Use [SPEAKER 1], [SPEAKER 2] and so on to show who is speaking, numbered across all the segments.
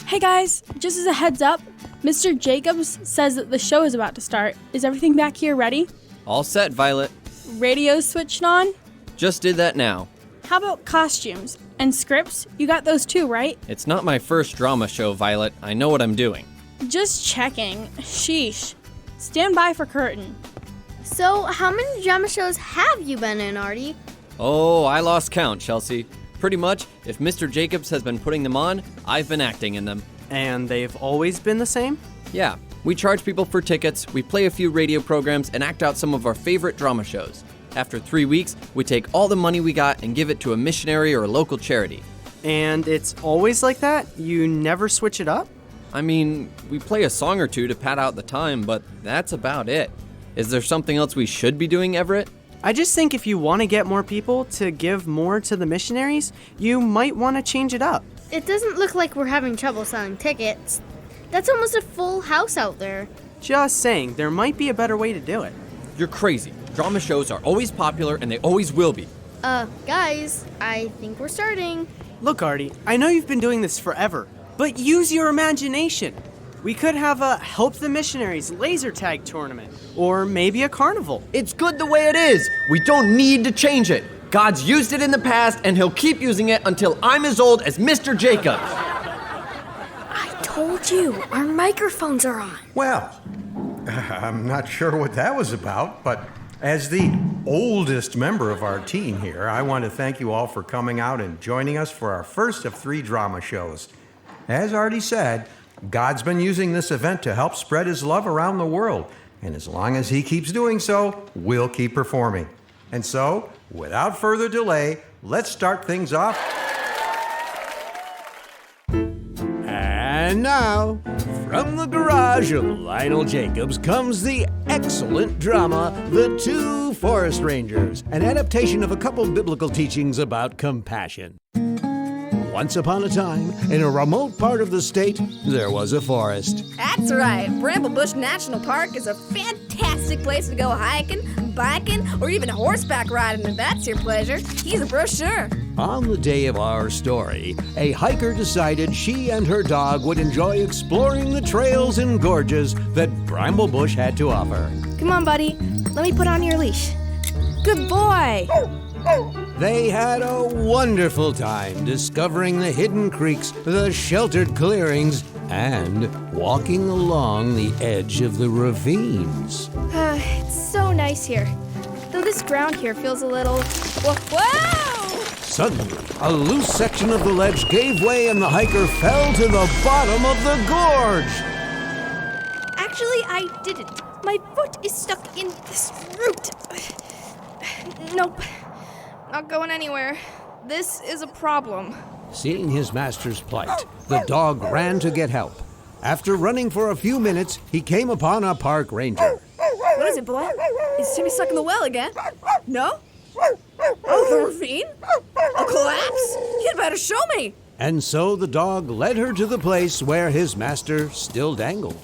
[SPEAKER 1] Hey guys, just as a heads up, Mr. Jacobs says that the show is about to start. Is everything back here ready?
[SPEAKER 2] All set, Violet.
[SPEAKER 1] Radios switched on?
[SPEAKER 2] Just did that now.
[SPEAKER 1] How about costumes? And scripts? You got those too, right?
[SPEAKER 2] It's not my first drama show, Violet. I know what I'm doing.
[SPEAKER 1] Just checking. Sheesh. Stand by for curtain.
[SPEAKER 3] So, how many drama shows have you been in, Artie?
[SPEAKER 2] Oh, I lost count, Chelsea. Pretty much, if Mr. Jacobs has been putting them on, I've been acting in them.
[SPEAKER 4] And they've always been the same?
[SPEAKER 2] Yeah, we charge people for tickets, we play a few radio programs, and act out some of our favorite drama shows. After 3 weeks, we take all the money we got and give it to a missionary or a local charity.
[SPEAKER 4] And it's always like that? You never switch it up?
[SPEAKER 2] I mean, we play a song or two to pad out the time, but that's about it. Is there something else we should be doing, Everett?
[SPEAKER 4] I just think if you want to get more people to give more to the missionaries, you might want to change it up.
[SPEAKER 3] It doesn't look like we're having trouble selling tickets. That's almost a full house out there.
[SPEAKER 4] Just saying, there might be a better way to do it.
[SPEAKER 2] You're crazy. Drama shows are always popular and they always will be.
[SPEAKER 3] Guys, I think we're starting.
[SPEAKER 4] Look, Artie, I know you've been doing this forever, but use your imagination. We could have a Help the Missionaries laser tag tournament, or maybe a carnival.
[SPEAKER 5] It's good the way it is. We don't need to change it. God's used it in the past, and he'll keep using it until I'm as old as Mr. Jacobs.
[SPEAKER 3] I told you, our microphones are on.
[SPEAKER 6] Well, I'm not sure what that was about, but as the oldest member of our team here, I want to thank you all for coming out and joining us for our first of 3 drama shows. As Artie said, God's been using this event to help spread his love around the world, and as long as he keeps doing so, we'll keep performing. And so, without further delay, let's start things off.
[SPEAKER 7] And now, from the garage of Lionel Jacobs comes the excellent drama, The Two Forest Rangers, an adaptation of a couple biblical teachings about compassion. Once upon a time, in a remote part of the state, there was a forest.
[SPEAKER 8] That's right. Bramblebush National Park is a fantastic place to go hiking, biking, or even horseback riding if that's your pleasure. He's a brochure.
[SPEAKER 7] On the day of our story, a hiker decided she and her dog would enjoy exploring the trails and gorges that Bramblebush had to offer.
[SPEAKER 8] Come on, buddy. Let me put on your leash. Good boy.
[SPEAKER 7] They had a wonderful time discovering the hidden creeks, the sheltered clearings, and walking along the edge of the ravines.
[SPEAKER 8] It's so nice here. Though this ground here feels a little... Whoa!
[SPEAKER 7] Suddenly, a loose section of the ledge gave way and the hiker fell to the bottom of the gorge.
[SPEAKER 8] Actually, I didn't. My foot is stuck in this root. Nope. Not going anywhere. This is a problem.
[SPEAKER 7] Seeing his master's plight, the dog ran to get help. After running for a few minutes, he came upon a park ranger.
[SPEAKER 8] What is it, boy? Is Timmy stuck in the well again? No? Oh, the ravine? A collapse? You'd better show me.
[SPEAKER 7] And so the dog led her to the place where his master still dangled.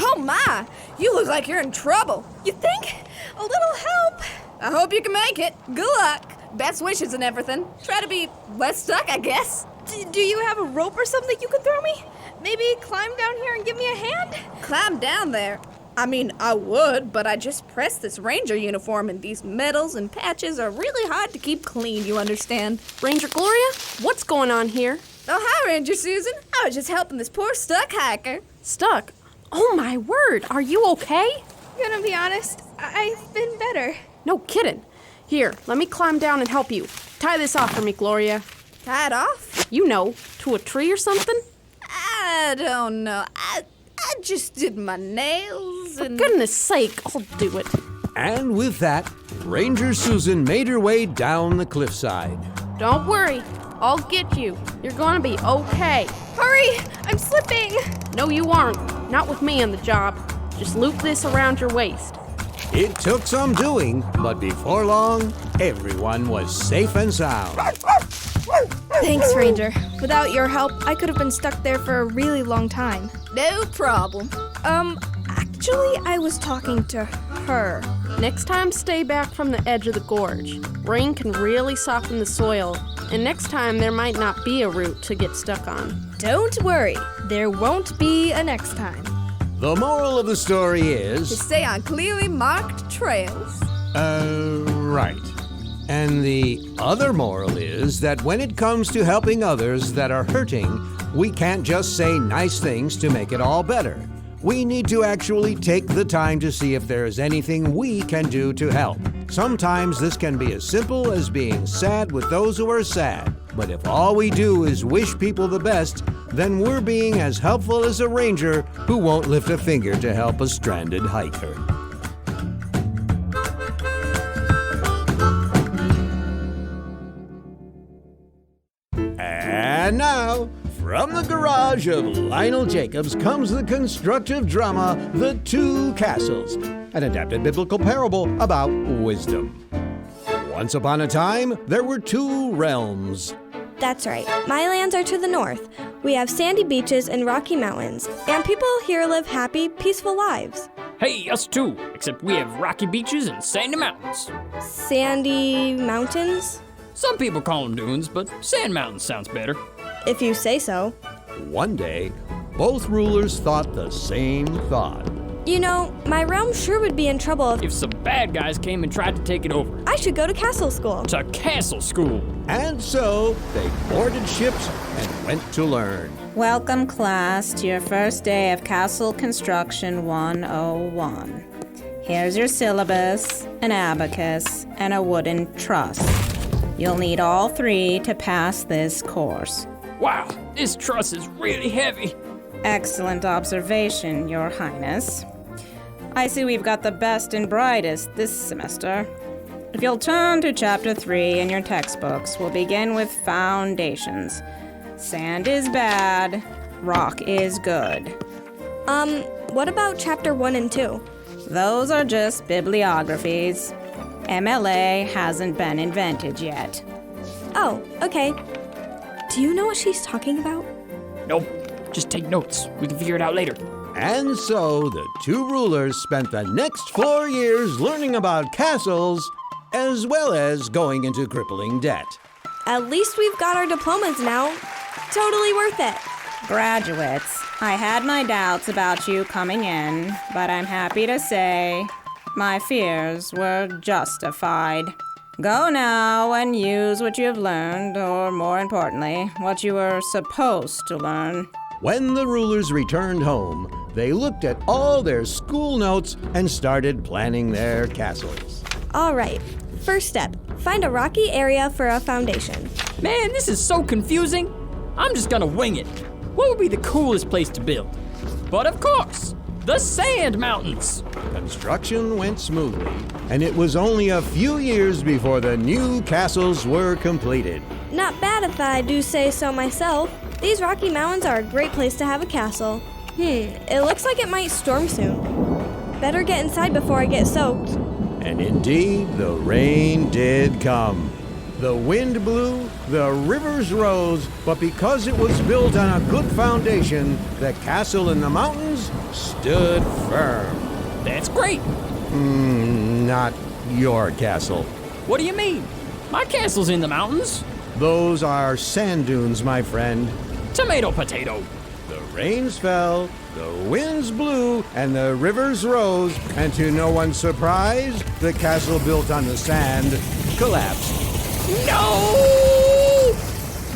[SPEAKER 8] Oh my! You look like you're in trouble. You think? A little help? I hope you can make it. Good luck. Best wishes and everything. Try to be less stuck, I guess. Do you have a rope or something you could throw me? Maybe climb down here and give me a hand? Climb down there? I mean, I would, but I just pressed this ranger uniform and these medals and patches are really hard to keep clean, you understand?
[SPEAKER 1] Ranger Gloria, what's going on here?
[SPEAKER 8] Oh, hi, Ranger Susan. I was just helping this poor stuck hiker.
[SPEAKER 1] Stuck? Oh my word, are you okay?
[SPEAKER 8] Gonna be honest, I've been better.
[SPEAKER 1] No kidding. Here, let me climb down and help you. Tie this off for me, Gloria.
[SPEAKER 8] Tie it off?
[SPEAKER 1] You know, to a tree or something?
[SPEAKER 8] I don't know. I just did my nails and...
[SPEAKER 1] For goodness sake, I'll do it.
[SPEAKER 7] And with that, Ranger Susan made her way down the cliffside.
[SPEAKER 1] Don't worry, I'll get you. You're gonna be okay.
[SPEAKER 8] Hurry! I'm slipping!
[SPEAKER 1] No, you aren't. Not with me on the job. Just loop this around your waist.
[SPEAKER 7] It took some doing, but before long, everyone was safe and sound.
[SPEAKER 8] Thanks, Ranger. Without your help, I could have been stuck there for a really long time. No problem. Actually, I was talking to her.
[SPEAKER 1] Next time, stay back from the edge of the gorge. Rain can really soften the soil, and next time there might not be a root to get stuck on.
[SPEAKER 8] Don't worry, there won't be a next time.
[SPEAKER 7] The moral of the story
[SPEAKER 8] To
[SPEAKER 7] is...
[SPEAKER 8] stay on clearly marked trails.
[SPEAKER 7] Right. And the other moral is that when it comes to helping others that are hurting, we can't just say nice things to make it all better. We need to actually take the time to see if there is anything we can do to help. Sometimes this can be as simple as being sad with those who are sad. But if all we do is wish people the best, then we're being as helpful as a ranger who won't lift a finger to help a stranded hiker. And now, from the garage of Lionel Jacobs comes the constructive drama, The Two Castles, an adapted biblical parable about wisdom. Once upon a time, there were two realms.
[SPEAKER 9] That's right. My lands are to the north. We have sandy beaches and rocky mountains, and people here live happy, peaceful lives.
[SPEAKER 10] Hey, us too, except we have rocky beaches and sandy mountains.
[SPEAKER 9] Sandy mountains?
[SPEAKER 10] Some people call them dunes, but sand mountains sounds better.
[SPEAKER 9] If you say so.
[SPEAKER 7] One day, both rulers thought the same thought.
[SPEAKER 9] You know, my realm sure would be in trouble
[SPEAKER 10] If some bad guys came and tried to take it over.
[SPEAKER 9] I should go to castle school.
[SPEAKER 10] To castle school.
[SPEAKER 7] And so, they boarded ships and went to learn.
[SPEAKER 11] Welcome, class, to your first day of Castle Construction 101. Here's your syllabus, an abacus, and a wooden truss. You'll need all three to pass this course.
[SPEAKER 10] Wow, this truss is really heavy.
[SPEAKER 11] Excellent observation, Your Highness. I see we've got the best and brightest this semester. If you'll turn to Chapter 3 in your textbooks, we'll begin with foundations. Sand is bad, rock is good.
[SPEAKER 9] What about Chapter 1 and 2?
[SPEAKER 11] Those are just bibliographies. MLA hasn't been invented yet.
[SPEAKER 9] Oh, okay. Do you know what she's talking about?
[SPEAKER 10] Nope, just take notes. We can figure it out later.
[SPEAKER 7] And so, the two rulers spent the next 4 years learning about castles, as well as going into crippling debt.
[SPEAKER 9] At least we've got our diplomas now. Totally worth it.
[SPEAKER 11] Graduates, I had my doubts about you coming in, but I'm happy to say my fears were justified. Go now and use what you have learned, or more importantly, what you were supposed to learn.
[SPEAKER 7] When the rulers returned home, they looked at all their school notes and started planning their castles.
[SPEAKER 9] All right. First step, find a rocky area for a foundation.
[SPEAKER 10] Man, this is so confusing. I'm just gonna wing it. What would be the coolest place to build? But of course, the sand mountains.
[SPEAKER 7] Construction went smoothly, and it was only a few years before the new castles were completed.
[SPEAKER 9] Not bad if I do say so myself. These rocky mountains are a great place to have a castle. It looks like it might storm soon. Better get inside before I get soaked.
[SPEAKER 7] And indeed, the rain did come. The wind blew, the rivers rose, but because it was built on a good foundation, the castle in the mountains stood firm.
[SPEAKER 10] That's great.
[SPEAKER 7] Not your castle.
[SPEAKER 10] What do you mean? My castle's in the mountains.
[SPEAKER 7] Those are sand dunes, my friend.
[SPEAKER 10] Tomato potato.
[SPEAKER 7] The rains fell, the winds blew, and the rivers rose, and to no one's surprise, the castle built on the sand collapsed.
[SPEAKER 10] No!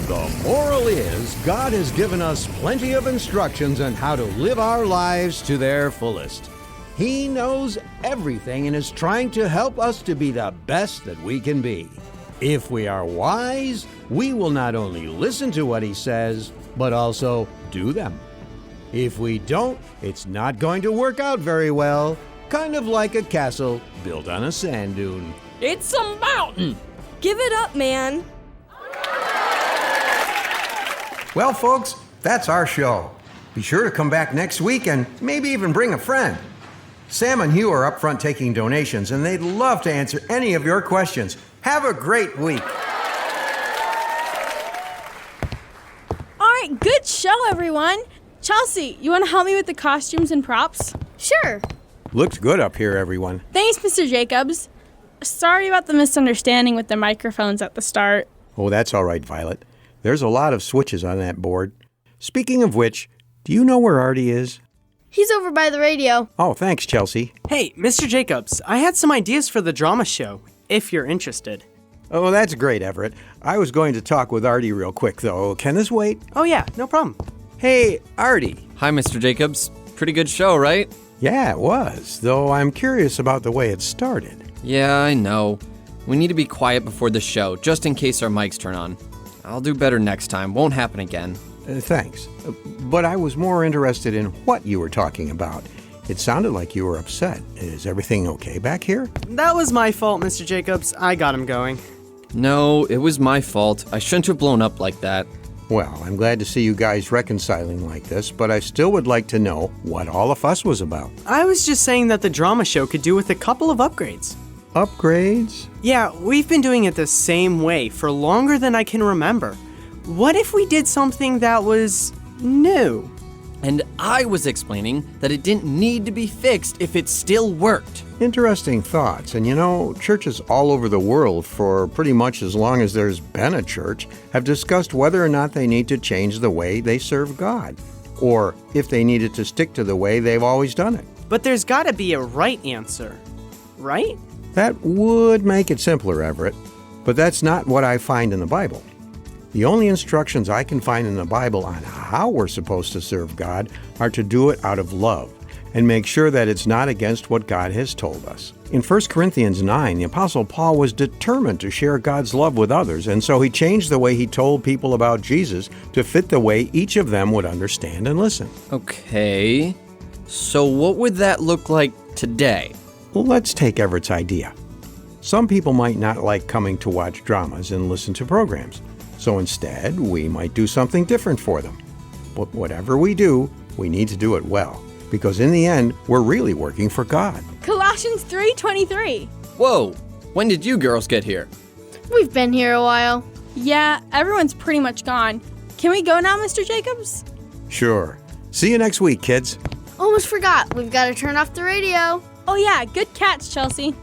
[SPEAKER 7] The moral is, God has given us plenty of instructions on how to live our lives to their fullest. He knows everything and is trying to help us to be the best that we can be. If we are wise, we will not only listen to what he says, but also do them. If we don't, it's not going to work out very well, kind of like a castle built on a sand dune.
[SPEAKER 10] It's a mountain.
[SPEAKER 9] Give it up, man.
[SPEAKER 6] Well, folks, that's our show. Be sure to come back next week and maybe even bring a friend. Sam and Hugh are up front taking donations, and they'd love to answer any of your questions. Have a great week.
[SPEAKER 1] All right, good show, everyone. Chelsea, you want to help me with the costumes and props?
[SPEAKER 3] Sure.
[SPEAKER 6] Looks good up here, everyone.
[SPEAKER 1] Thanks, Mr. Jacobs. Sorry about the misunderstanding with the microphones at the start.
[SPEAKER 6] Oh, that's all right, Violet. There's a lot of switches on that board. Speaking of which, do you know where Artie is?
[SPEAKER 3] He's over by the radio.
[SPEAKER 6] Oh, thanks, Chelsea.
[SPEAKER 4] Hey, Mr. Jacobs, I had some ideas for the drama show, if you're interested.
[SPEAKER 6] Oh, that's great, Everett. I was going to talk with Artie real quick, though. Can this wait?
[SPEAKER 4] Oh yeah, no problem.
[SPEAKER 6] Hey, Artie.
[SPEAKER 2] Hi, Mr. Jacobs. Pretty good show, right?
[SPEAKER 6] Yeah, it was, though I'm curious about the way it started.
[SPEAKER 2] Yeah, I know. We need to be quiet before the show, just in case our mics turn on. I'll do better next time. Won't happen again.
[SPEAKER 6] Thanks. But I was more interested in what you were talking about. It sounded like you were upset. Is everything okay back here?
[SPEAKER 4] That was my fault, Mr. Jacobs. I got him going.
[SPEAKER 2] No, it was my fault. I shouldn't have blown up like that.
[SPEAKER 6] Well, I'm glad to see you guys reconciling like this, but I still would like to know what all the fuss was about.
[SPEAKER 4] I was just saying that the drama show could do with a couple of upgrades.
[SPEAKER 6] Upgrades?
[SPEAKER 4] Yeah, we've been doing it the same way for longer than I can remember. What if we did something that was new?
[SPEAKER 2] And I was explaining that it didn't need to be fixed if it still worked.
[SPEAKER 6] Interesting thoughts. And you know, churches all over the world, for pretty much as long as there's been a church, have discussed whether or not they need to change the way they serve God, or if they needed to stick to the way they've always done it.
[SPEAKER 4] But there's gotta be a right answer, right?
[SPEAKER 6] That would make it simpler, Everett, but that's not what I find in the Bible. The only instructions I can find in the Bible on how we're supposed to serve God are to do it out of love and make sure that it's not against what God has told us. In 1 Corinthians 9, the Apostle Paul was determined to share God's love with others, and so he changed the way he told people about Jesus to fit the way each of them would understand and listen.
[SPEAKER 2] Okay, so what would that look like today?
[SPEAKER 6] Well, let's take Everett's idea. Some people might not like coming to watch dramas and listen to programs. So instead, we might do something different for them. But whatever we do, we need to do it well, because in the end, we're really working for God.
[SPEAKER 1] Colossians 3:23.
[SPEAKER 2] Whoa, when did you girls get here?
[SPEAKER 3] We've been here a while.
[SPEAKER 1] Yeah, everyone's pretty much gone. Can we go now, Mr. Jacobs?
[SPEAKER 6] Sure. See you next week, kids.
[SPEAKER 3] Almost forgot. We've got to turn off the radio.
[SPEAKER 1] Oh yeah, good catch, Chelsea.